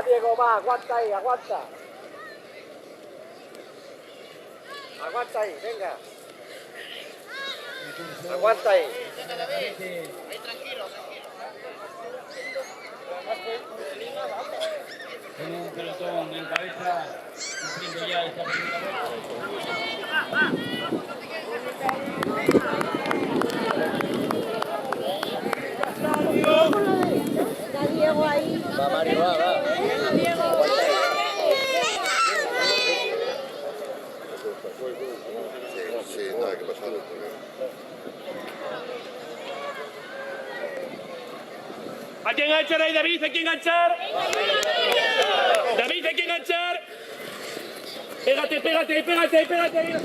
Va, Diego, va, aguanta ahí, aguanta. Aguanta ahí, venga. Aguanta ahí. Ahí tranquilo, Tiene un pelotón en cabeza, cumpliendo ya esta primera vuelta. Está Diego ahí. Va, Mario, va, va. Venga, Diego. Aguanta ahí. Sí, nada que pasar. ¿A quién enganchar ahí, David? ¿A quién enganchar? David, ¿a quién enganchar? Pégate, pégate, pégate, pégate.